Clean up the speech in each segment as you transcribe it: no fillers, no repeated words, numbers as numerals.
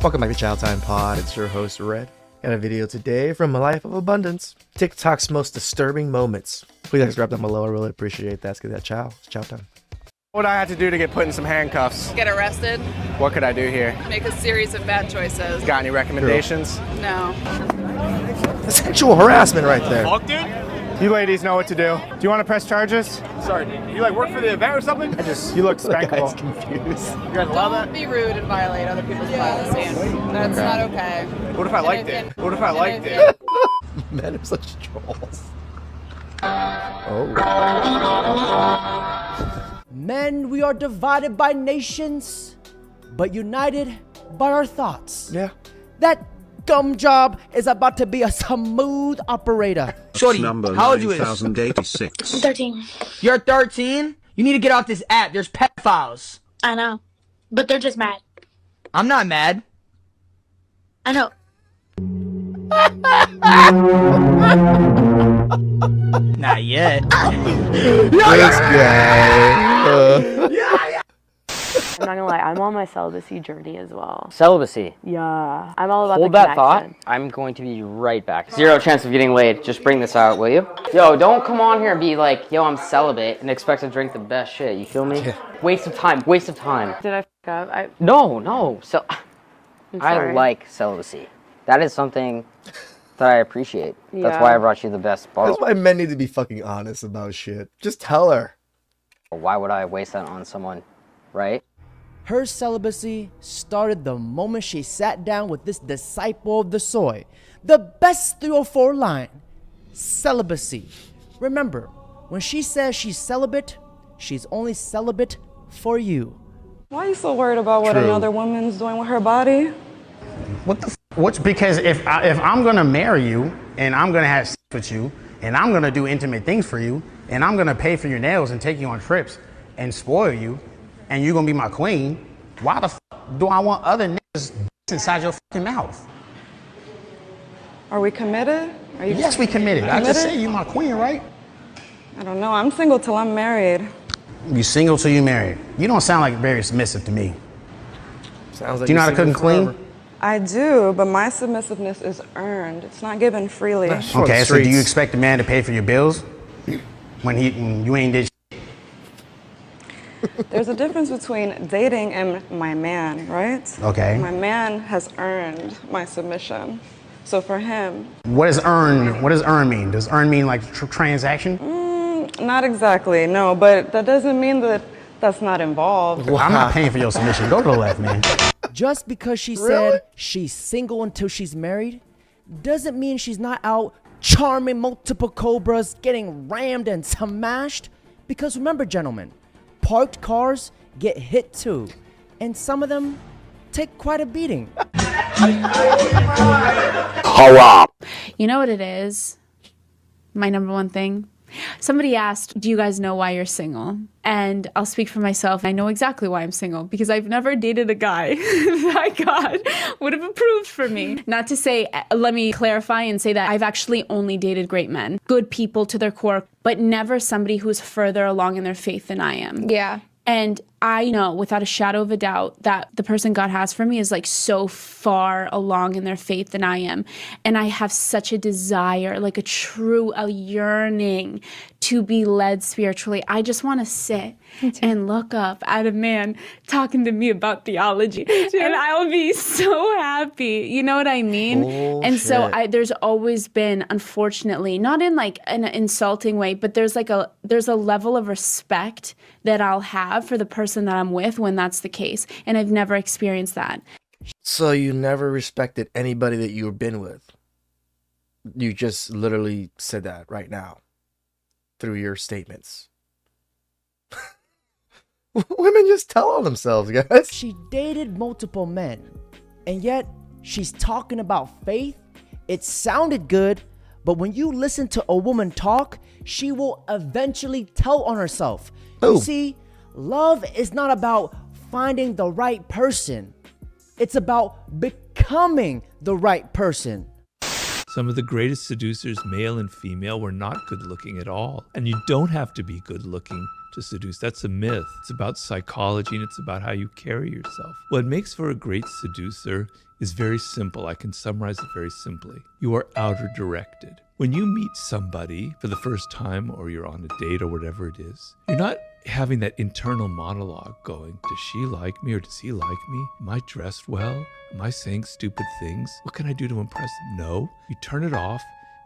Welcome back to Chow Time Pod. It's your host, Red. Got a video today from a life of abundance. TikTok's most disturbing moments. Please guys drop down below. I really appreciate that. Let's get that chow. It's chow time. What would I have to do to get put in some handcuffs? Get arrested. What could I do here? Make a series of bad choices. Got any recommendations? No. Sexual harassment right there. Fuck, dude. You ladies know what to do. Do you want to press charges? Sorry, dude. You like work for the event or something? You look spankable. Guy's confused. You guys allow that? Don't be rude and violate other people's privacy. That's not okay. What if I liked it? What if I liked it? Men are such trolls. Oh. Men, we are divided by nations, but united by our thoughts. Yeah. That gum job is about to be a smooth operator. Shorty, how old you is? 9086. 13. You're 13? You need to get off this app. There's pedophiles. I know. But they're just mad. I'm not mad. I know. Not yet. This guy. I'm not gonna lie, I'm on my celibacy journey as well. Celibacy. Yeah. I'm all about Hold the that thought. connection. I'm going to be right back. Zero chance of getting laid. Just bring this out, will you? Yo, don't come on here and be like, yo, I'm celibate and expect to drink the best shit. You feel me? Waste of time. Waste of time. Did I f up? No. I'm I sorry. like celibacy. That is something that I appreciate. That's Yeah. why I brought you the best bottle. That's why men need to be fucking honest about shit. Just tell her. Why would I waste that on someone, right? Her celibacy started the moment she sat down with this disciple of the soy. The best 304 line, celibacy. Remember, when she says she's celibate, she's only celibate for you. Why are you so worried about what another woman's doing with her body? Because if I'm gonna marry you and I'm gonna have sex with you and I'm gonna do intimate things for you and I'm gonna pay for your nails and take you on trips and spoil you and you're gonna be my queen, why the f do I want other niggas inside your fucking mouth? Are we committed? Are you Yes, we committed. I just said you my queen, right? I don't know. I'm single till I'm married. You single till you married. You don't sound like very submissive to me. Sounds like Do you know how to cook you're and clean? forever. I do, but my submissiveness is earned. It's not given freely. That's for the Okay, so do you streets. expect a man to pay for your bills when you ain't did? There's a difference between dating and my man, right? Okay. My man has earned my submission. So for him, What does earn mean? Does earn mean like transaction? not exactly, no, but that doesn't mean that that's not involved. I'm not paying for your submission. Go to the left, man. Just because she Really? said she's single until she's married, doesn't mean she's not out charming multiple cobras, getting rammed and smashed. Because remember, gentlemen, parked cars get hit too, and some of them take quite a beating. You know what it is? My number one thing. Somebody asked, do you guys know why you're single? And I'll speak for myself. I know exactly why I'm single, because I've never dated a guy that God would have approved for me. Not to say, let me clarify and say that I've actually only dated great men, good people to their core, but never somebody who's further along in their faith than I am. Yeah. And I know without a shadow of a doubt that the person God has for me is like so far along in their faith than I am. And I have such a desire, like a yearning to be led spiritually. I just want to sit and look up at a man talking to me about theology. And I'll be so happy. You know what I mean? And so there's always been, unfortunately, not in like an insulting way, but there's a level of respect that I'll have for the person that I'm with when that's the case. And I've never experienced that. So you never respected anybody that you've been with? You just literally said that right now through your statements. Women just tell on themselves, guys. She dated multiple men, and yet she's talking about faith. It sounded good, but when you listen to a woman talk, she will eventually tell on herself. You see, love is not about finding the right person. It's about becoming the right person. Some of the greatest seducers, male and female, were not good looking at all. And you don't have to be good looking to seduce. That's a myth. It's about psychology and it's about how you carry yourself. What makes for a great seducer is very simple. I can summarize it very simply. You are outer directed. When you meet somebody for the first time or you're on a date or whatever it is, you're not having that internal monologue going, does she like me or does he like me? Am I dressed well? Am I saying stupid things? What can I do to impress them? No. You turn it off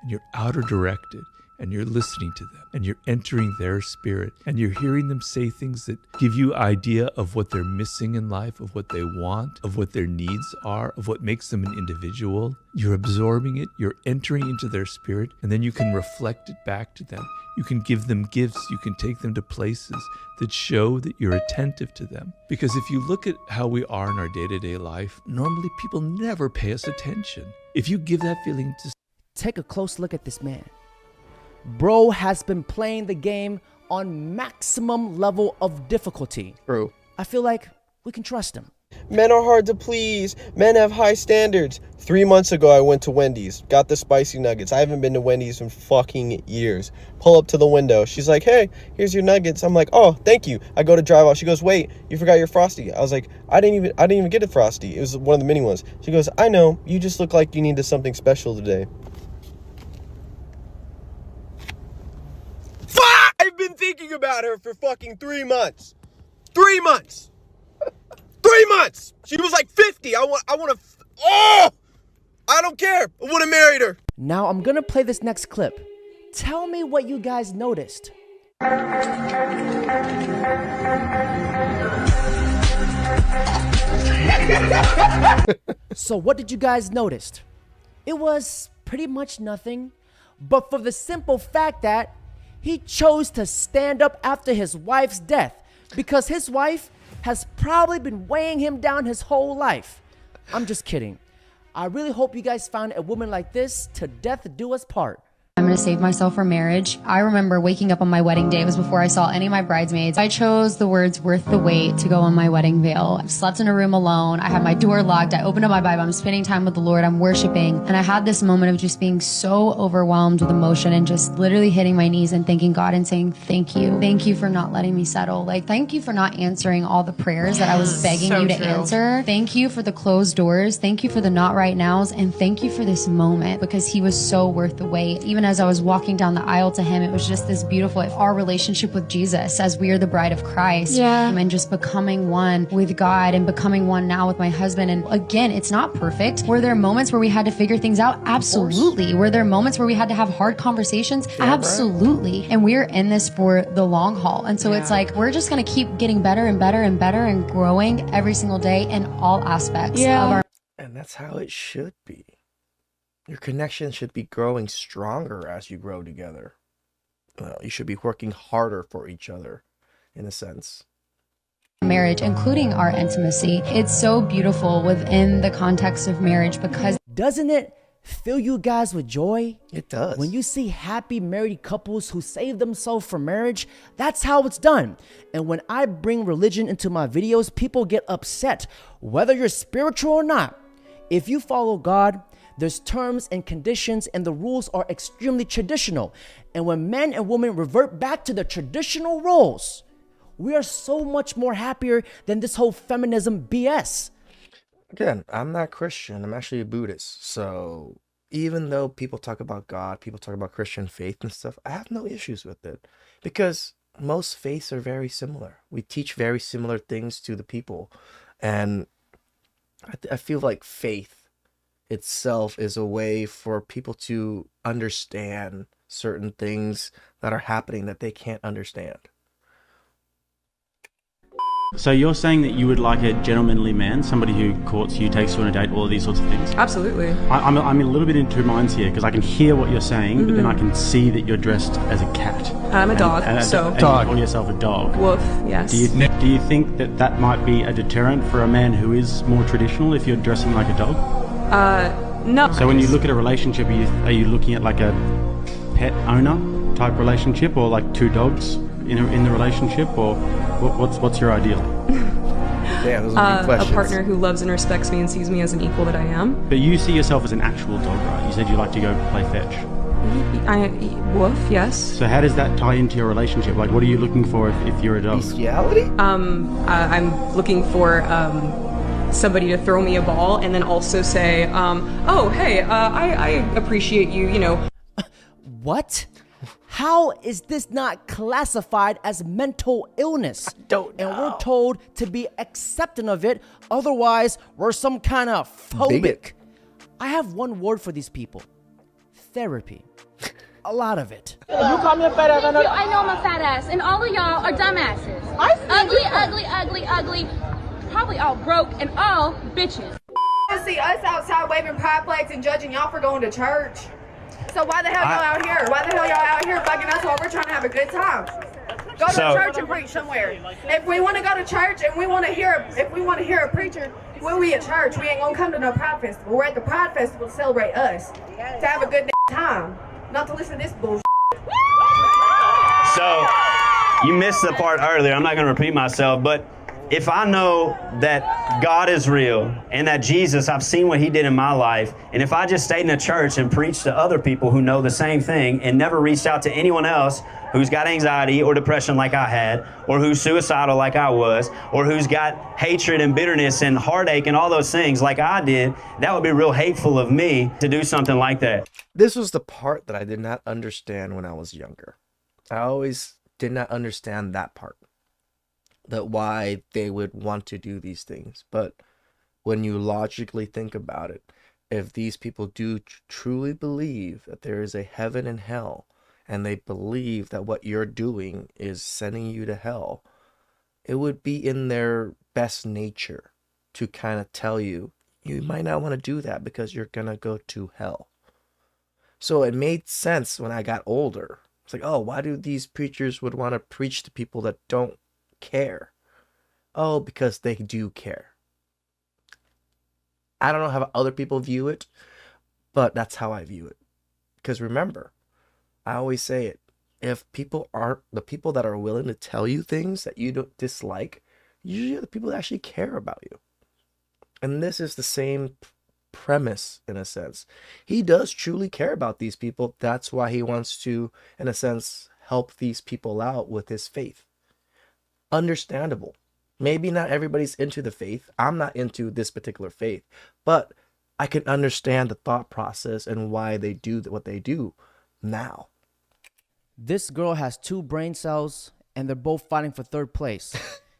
and you're outer directed and you're listening to them and you're entering their spirit and you're hearing them say things that give you idea of what they're missing in life, of what they want, of what their needs are, of what makes them an individual. You're absorbing it, you're entering into their spirit, and then you can reflect it back to them. You can give them gifts, you can take them to places that show that you're attentive to them. Because if you look at how we are in our day-to-day life, normally people never pay us attention. If you give that feeling to... Take a close look at this man. Bro has been playing the game on maximum level of difficulty. True. I feel like we can trust him. Men are hard to please. Men have high standards. 3 months ago, I went to Wendy's. Got the spicy nuggets. I haven't been to Wendy's in fucking years. Pull up to the window. She's like, hey, here's your nuggets. I'm like, oh, thank you. I go to drive off. She goes, wait, you forgot your Frosty. I was like, I didn't even get a Frosty. It was one of the mini ones. She goes, I know. You just look like you needed something special today. I've been thinking about her for fucking 3 months. 3 months. 3 months. She was like 50. I don't care. I would have married her. Now I'm gonna play this next clip. Tell me what you guys noticed. So what did you guys notice? It was pretty much nothing, but for the simple fact that he chose to stand up after his wife's death because his wife has probably been weighing him down his whole life. I'm just kidding. I really hope you guys found a woman like this to death do us part. I'm going to save myself for marriage. I remember waking up on my wedding day. It was before I saw any of my bridesmaids. I chose the words worth the wait to go on my wedding veil. I slept in a room alone. I had my door locked. I opened up my Bible. I'm spending time with the Lord. I'm worshiping. And I had this moment of just being so overwhelmed with emotion and just literally hitting my knees and thanking God and saying, thank you. Thank you for not letting me settle. Like, thank you for not answering all the prayers that I was begging you to answer. Thank you for the closed doors. Thank you for the not right nows. And thank you for this moment because he was so worth the wait. Even as I was walking down the aisle to him, it was just this beautiful, our relationship with Jesus as we are the bride of Christ. And just becoming one with God and becoming one now with my husband. And again, it's not perfect. Were there moments where we had to figure things out? Absolutely. Were there moments where we had to have hard conversations? Absolutely. And we're in this for the long haul. And so it's like, we're just going to keep getting better and better and better and growing every single day in all aspects of our. And that's how it should be. Your connection should be growing stronger as you grow together. You should be working harder for each other, in a sense. Marriage, including our intimacy. It's so beautiful within the context of marriage because... Doesn't it fill you guys with joy? It does. When you see happy married couples who save themselves for marriage, that's how it's done. And when I bring religion into my videos, people get upset, whether you're spiritual or not. If you follow God, there's terms and conditions and the rules are extremely traditional. And when men and women revert back to the traditional roles, we are so much more happier than this whole feminism BS. Again, I'm not Christian. I'm actually a Buddhist. So even though people talk about God, people talk about Christian faith and stuff, I have no issues with it because most faiths are very similar. We teach very similar things to the people. And I feel like faith itself is a way for people to understand certain things that are happening that they can't understand. So you're saying that you would like a gentlemanly man, somebody who courts you, takes you on a date, all of these sorts of things? Absolutely. I'm a little bit in two minds here because I can hear what you're saying, but then I can see that you're dressed as a cat. I'm a dog, so... And you call yourself a dog. Woof, yes. Do you think that that might be a deterrent for a man who is more traditional if you're dressing like a dog? No. So when you look at a relationship, are you looking at like a pet owner type relationship, or like two dogs in the relationship, or what's your ideal? Yeah, those are good questions. A partner who loves and respects me and sees me as an equal that I am. But you see yourself as an actual dog, right? You said you like to go play fetch. Wolf, yes. So how does that tie into your relationship? Like, what are you looking for if you're a dog? Bestiality? I'm looking for somebody to throw me a ball and then also say, oh, hey, I appreciate you, you know. What? How is this not classified as mental illness? I don't know. And we're told to be accepting of it, otherwise we're some kind of phobic. Bigot. I have one word for these people. Therapy. A lot of it. You call me a fat ass. I know I'm a fat ass, and all of y'all are dumbasses. Ugly. Probably all broke and all bitches. I see us outside waving pride flags and judging y'all for going to church. So why the hell y'all out here? Why the hell y'all out here bugging us while we're trying to have a good time? Go to church and preach somewhere. If we want to go to church and we want to hear, if we want to hear a preacher, we'll be at church. We ain't gonna come to no Pride Festival. We're at the Pride Festival to celebrate us, to have a good time, not to listen to this bullshit. So you missed the part earlier. I'm not gonna repeat myself, but if I know that God is real and that Jesus, I've seen what he did in my life, and if I just stayed in a church and preached to other people who know the same thing and never reached out to anyone else who's got anxiety or depression like I had, or who's suicidal like I was, or who's got hatred and bitterness and heartache and all those things like I did, that would be real hateful of me to do something like that. This was the part that I did not understand when I was younger. I always did not understand that part. That why they would want to do these things. But when you logically think about it, if these people do truly believe that there is a heaven and hell, and they believe that what you're doing is sending you to hell, it would be in their best nature to kind of tell you, you might not want to do that because you're going to go to hell. So it made sense when I got older. It's like, oh, why do these preachers would want to preach to people that don't care? Oh, because they do care. I don't know how other people view it, but that's how I view it. Because remember, I always say it, if people aren't the people that are willing to tell you things that you don't dislike, usually are the people that actually care about you. And this is the same premise in a sense. He does truly care about these people. That's why he wants to, in a sense, help these people out with his faith. Understandable. Maybe not everybody's into the faith. I'm not into this particular faith, but I can understand the thought process and why they do what they do now. This girl has 2 brain cells and they're both fighting for 3rd place.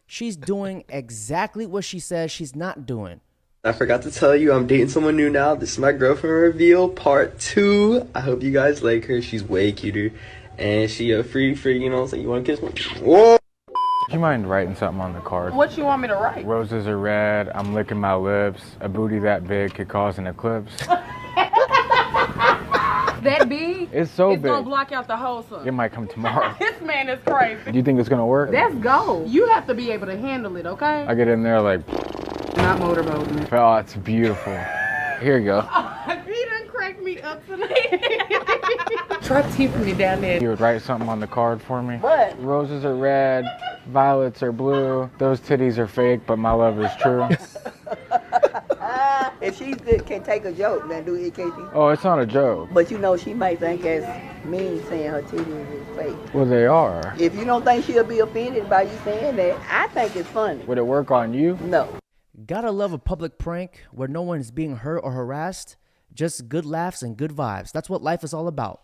She's doing exactly what she says she's not doing. I forgot to tell you, I'm dating someone new now. This is my girlfriend reveal, part 2. I hope you guys like her. She's way cuter. And she free, you know, so you want to kiss me? Whoa! Do you mind writing something on the card? What you want me to write? Roses are red, I'm licking my lips, a booty that big could cause an eclipse. That big? It's so It's big. gonna block out the whole sun. It might come tomorrow. This man is crazy. Do you think it's gonna work? Let's go. You have to be able to handle it, okay? I get in there like... Not motorboating. Oh, it's beautiful. Here you go. He done cracked me up tonight. Try tipping me down there. You would write something on the card for me? What? Roses are red, violets are blue. Those titties are fake, but my love is true. If she can take a joke, then do it, Casey. Oh, it's not a joke. But you know, she might think it's mean saying her titties is fake. Well, they are. If you don't think she'll be offended by you saying that, I think it's funny. Would it work on you? No. Gotta love a public prank where no one is being hurt or harassed. Just good laughs and good vibes. That's what life is all about.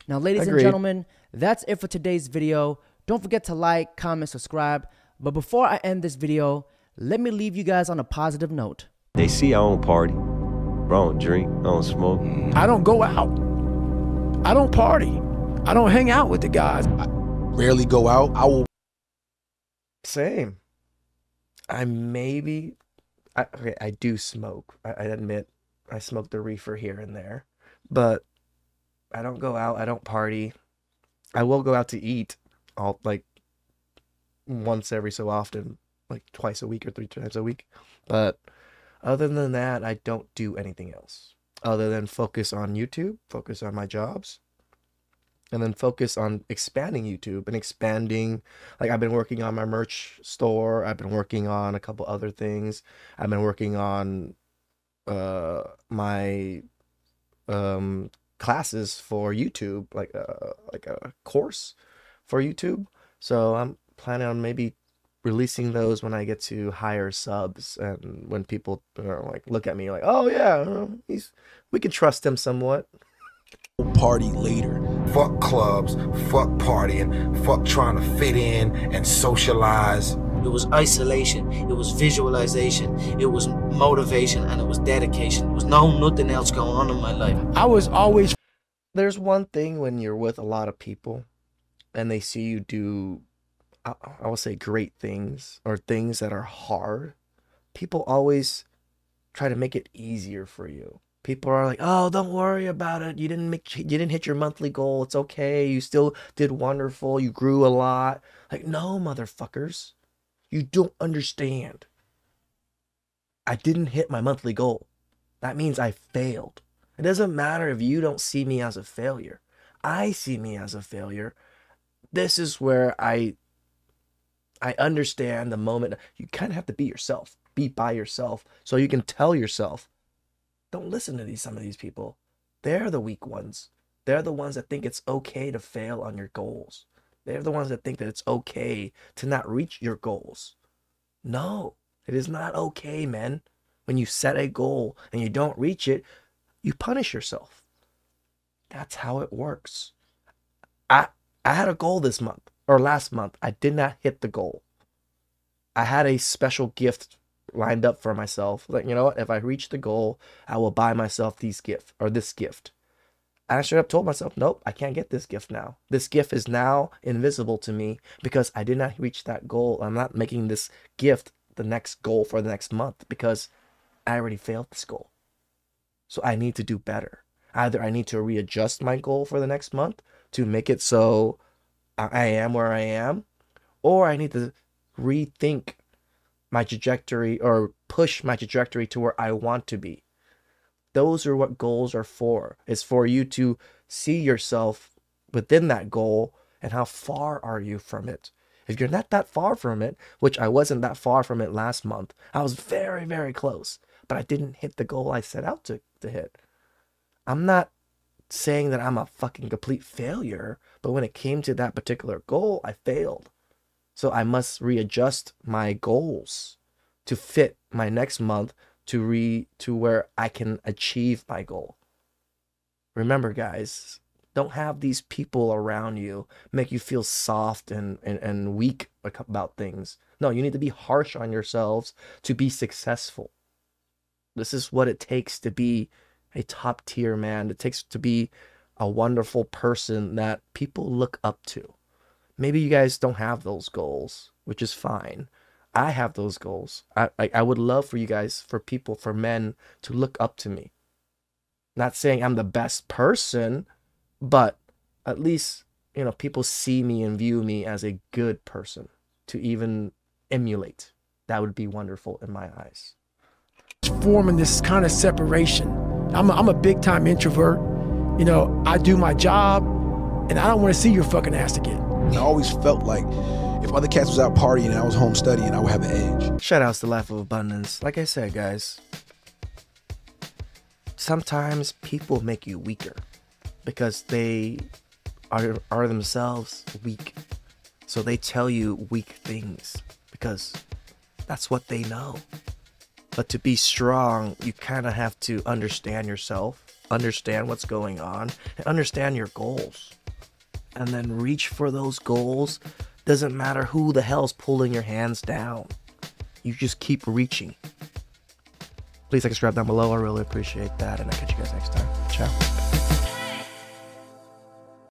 Now, ladies and gentlemen, that's it for today's video. Don't forget to like, comment, subscribe. But before I end this video, let me leave you guys on a positive note. They see I don't party. I don't drink. I don't smoke. I don't go out. I don't party. I don't hang out with the guys. I rarely go out. I will. Same. I do smoke. I admit I smoke the reefer here and there, but I don't go out. I don't party. I will go out to eat. I'll like once every so often, like twice a week or 3 times a week. But other than that, I don't do anything else other than focus on YouTube, focus on my jobs, and then focus on expanding YouTube and expanding. Like, I've been working on my merch store. I've been working on a couple other things. I've been working on my classes for YouTube, like a course for YouTube. So I'm planning on maybe releasing those when I get to higher subs, and when people like look at me like, oh yeah, we can trust him somewhat. Party later. Fuck clubs, fuck partying, fuck trying to fit in and socialize. It was isolation, it was visualization, it was motivation, and it was dedication. There was nothing else going on in my life. I was always... There's one thing when you're with a lot of people and they see you do, I will say, great things or things that are hard. People always try to make it easier for you. People are like, oh, don't worry about it. You didn't hit your monthly goal. It's okay. You still did wonderful. You grew a lot. Like, no, motherfuckers. You don't understand. I didn't hit my monthly goal. That means I failed. It doesn't matter if you don't see me as a failure. I see me as a failure. This is where I understand the moment. You kind of have to be yourself. Be by yourself so you can tell yourself, don't listen to some of these people. They're the weak ones. They're the ones that think it's okay to fail on your goals. They're the ones that think that it's okay to not reach your goals. No, it is not okay, man. When you set a goal and you don't reach it, you punish yourself. That's how it works. I had a goal this month, or last month. I did not hit the goal. I had a special gift lined up for myself. Like, you know what? If I reach the goal, I will buy myself this gift. And I straight up told myself, nope, I can't get this gift now. This gift is now invisible to me because I did not reach that goal. I'm not making this gift the next goal for the next month because I already failed this goal. So I need to do better. Either I need to readjust my goal for the next month to make it so I am where I am, or I need to rethink my trajectory or push my trajectory to where I want to be. Those are what goals are for. It's for you to see yourself within that goal and how far are you from it. If you're not that far from it, which I wasn't that far from it last month, I was very, very close, but I didn't hit the goal I set out to hit. I'm not saying that I'm a fucking complete failure, but when it came to that particular goal, I failed. So I must readjust my goals to fit my next month to where I can achieve my goal. Remember, guys, don't have these people around you make you feel soft and weak about things. No, you need to be harsh on yourselves to be successful. This is what it takes to be a top tier man. It takes to be a wonderful person that people look up to. Maybe you guys don't have those goals, which is fine. I have those goals. I would love for you guys, for men to look up to me. Not saying I'm the best person, but at least, you know, people see me and view me as a good person to even emulate. That would be wonderful in my eyes. Forming this kind of separation. I'm a big time introvert. You know, I do my job and I don't want to see your fucking ass again. I always felt like if other cats was out partying and I was home studying, I would have an edge. Shout outs to Life of Abundance. Like I said, guys, sometimes people make you weaker because they are themselves weak. So they tell you weak things because that's what they know. But to be strong, you kind of have to understand yourself, understand what's going on, and understand your goals. And then reach for those goals. Doesn't matter who the hell's pulling your hands down. You just keep reaching. Please like and subscribe down below. I really appreciate that. And I'll catch you guys next time. Ciao.